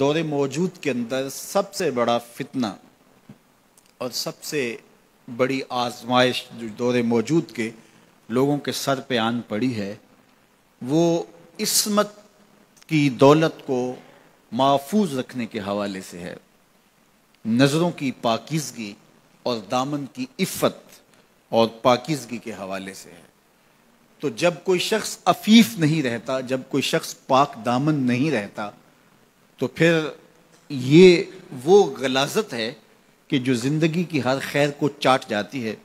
دور موجود کے اندر سب سے بڑا فتنہ اور سب سے بڑی آزمائش جو دور موجود کے لوگوں کے سر پہ آن پڑی ہے، وہ عصمت کی دولت کو محفوظ رکھنے کے حوالے سے ہے، نظروں کی پاکیزگی اور دامن کی عفت اور پاکیزگی کے حوالے سے ہے۔ تو جب کوئی شخص عفیف نہیں رہتا، جب کوئی شخص پاک دامن نہیں رہتا، تو پھر یہ وہ غلاظت ہے کہ جو زندگی کی ہر خیر کو چاٹ جاتی ہے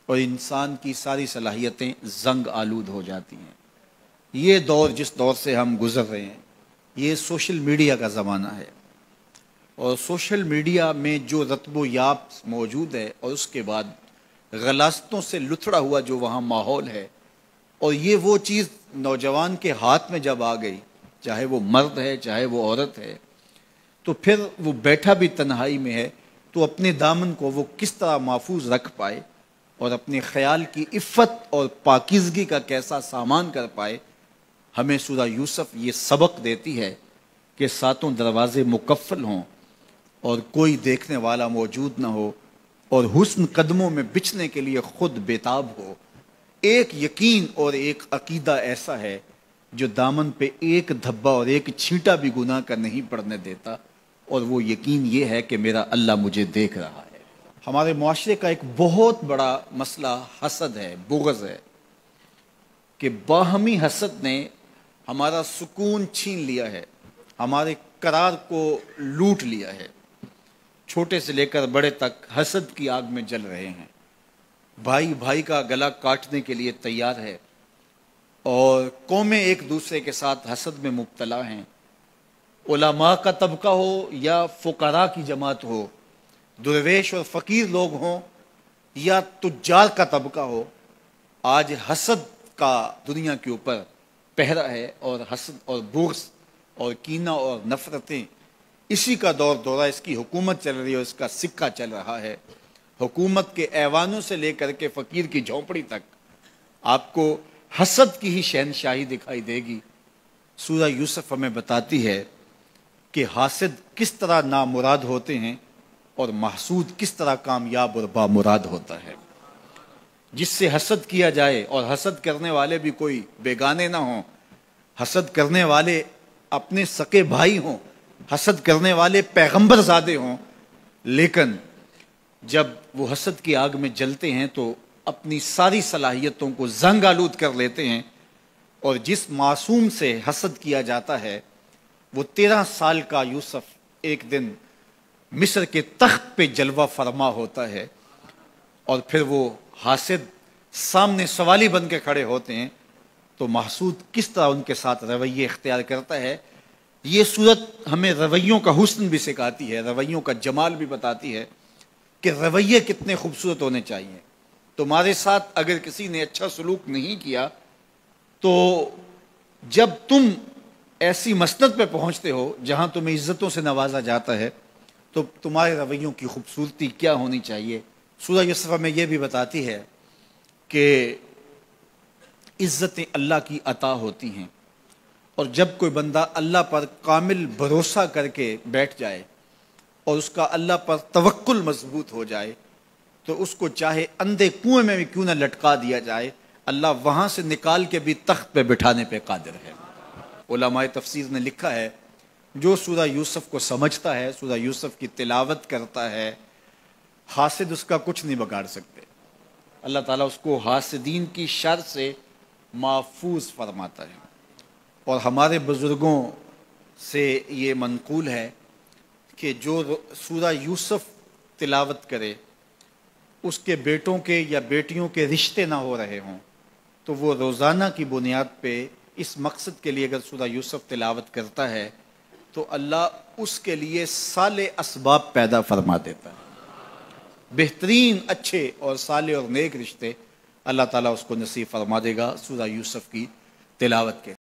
اور انسان کی ساری صلاحیتیں زنگ آلود ہو جاتی ہیں۔ یہ دور جس دور سے ہم گزر رہے ہیں، یہ سوشل میڈیا کا زمانہ ہے، اور سوشل میڈیا میں جو رتب و یاب موجود ہے اور اس کے بعد غلاظتوں سے لتھڑا ہوا جو وہاں ماحول ہے، اور یہ وہ چیز نوجوان کے ہاتھ میں جب آ گئی، چاہے وہ مرد ہے چاہے وہ عورت ہے، تو پھر وہ بیٹھا بھی تنہائی میں ہے تو اپنے دامن کو وہ کس طرح محفوظ رکھ پائے اور اپنے خیال کی عفت اور پاکیزگی کا کیسا سامان کر پائے۔ ہمیں سورہ یوسف یہ سبق دیتی ہے کہ ساتوں دروازے مقفل ہوں اور کوئی دیکھنے والا موجود نہ ہو، اور حسن قدموں میں بچھنے کے لیے خود بیتاب ہو۔ ایک یقین اور ایک عقیدہ ایسا ہے جو دامن پہ ایک دھبا اور ایک چھینٹا بھی گناہ کا نہیں پڑنے دیتا، اور وہ یقین یہ ہے کہ میرا اللہ مجھے دیکھ رہا ہے۔ ہمارے معاشرے کا ایک بہت بڑا مسئلہ حسد ہے، بغض ہے، کہ باہمی حسد نے ہمارا سکون چھین لیا ہے، ہمارے قرار کو لوٹ لیا ہے۔ چھوٹے سے لے کر بڑے تک حسد کی آگ میں جل رہے ہیں، بھائی بھائی کا گلا کاٹنے کے لیے تیار ہے، اور قومیں ایک دوسرے کے ساتھ حسد میں مبتلا ہیں۔ علماء کا طبقہ ہو یا فقراء کی جماعت ہو، درویش اور فقیر لوگ ہوں یا تجار کا طبقہ ہو، آج حسد کا دنیا کے اوپر پہرا ہے، اور حسد اور بغض اور کینہ اور نفرتیں، اسی کا دور دورہ، اس کی حکومت چل رہی ہے اور اس کا سکہ چل رہا ہے۔ حکومت کے ایوانوں سے لے کر کے فقیر کی جھونپڑی تک آپ کو حسد کی ہی شہنشاہی دکھائی دے گی۔ سورہ یوسف ہمیں بتاتی ہے کہ حاسد کس طرح نامراد ہوتے ہیں اور محسود کس طرح کامیاب اور بامراد ہوتا ہے۔ جس سے حسد کیا جائے، اور حسد کرنے والے بھی کوئی بیگانے نہ ہوں، حسد کرنے والے اپنے سکے بھائی ہوں، حسد کرنے والے پیغمبر زادے ہوں، لیکن جب وہ حسد کی آگ میں جلتے ہیں تو اپنی ساری صلاحیتوں کو زنگ آلود کر لیتے ہیں، اور جس معصوم سے حسد کیا جاتا ہے، وہ 13 سال کا یوسف ایک دن مصر کے تخت پہ جلوہ فرما ہوتا ہے، اور پھر وہ حاسد سامنے سوالی بن کے کھڑے ہوتے ہیں، تو محسود کس طرح ان کے ساتھ رویے اختیار کرتا ہے۔ یہ صورت ہمیں رویوں کا حسن بھی سکھاتی ہے، رویوں کا جمال بھی بتاتی ہے کہ رویے کتنے خوبصورت ہونے چاہیے۔ تمہارے ساتھ اگر کسی نے اچھا سلوک نہیں کیا، تو جب تم ایسی مسند پہ پہنچتے ہو جہاں تمہیں عزتوں سے نوازا جاتا ہے، تو تمہارے رویوں کی خوبصورتی کیا ہونی چاہیے۔ سورہ یوسف میں یہ بھی بتاتی ہے کہ عزتیں اللہ کی عطا ہوتی ہیں، اور جب کوئی بندہ اللہ پر کامل بھروسہ کر کے بیٹھ جائے اور اس کا اللہ پر توکل مضبوط ہو جائے، تو اس کو چاہے اندھے کنویں میں بھی کیوں نہ لٹکا دیا جائے، اللہ وہاں سے نکال کے بھی تخت پہ بٹھانے پہ قادر ہے۔ علماء تفسیر نے لکھا ہے، جو سورہ یوسف کو سمجھتا ہے، سورہ یوسف کی تلاوت کرتا ہے، حاسد اس کا کچھ نہیں بگاڑ سکتے۔ اللہ تعالیٰ اس کو حاسدین کی شر سے محفوظ فرماتا ہے۔ اور ہمارے بزرگوں سے یہ منقول ہے کہ جو سورہ یوسف تلاوت کرے، اس کے بیٹوں کے یا بیٹیوں کے رشتے نہ ہو رہے ہوں، تو وہ روزانہ کی بنیاد پہ اس مقصد کے لیے اگر سورہ یوسف تلاوت کرتا ہے، تو اللہ اس کے لیے صالح اسباب پیدا فرما دیتا ہے۔ بہترین اچھے اور صالح اور نیک رشتے اللہ تعالیٰ اس کو نصیب فرما دے گا سورہ یوسف کی تلاوت کے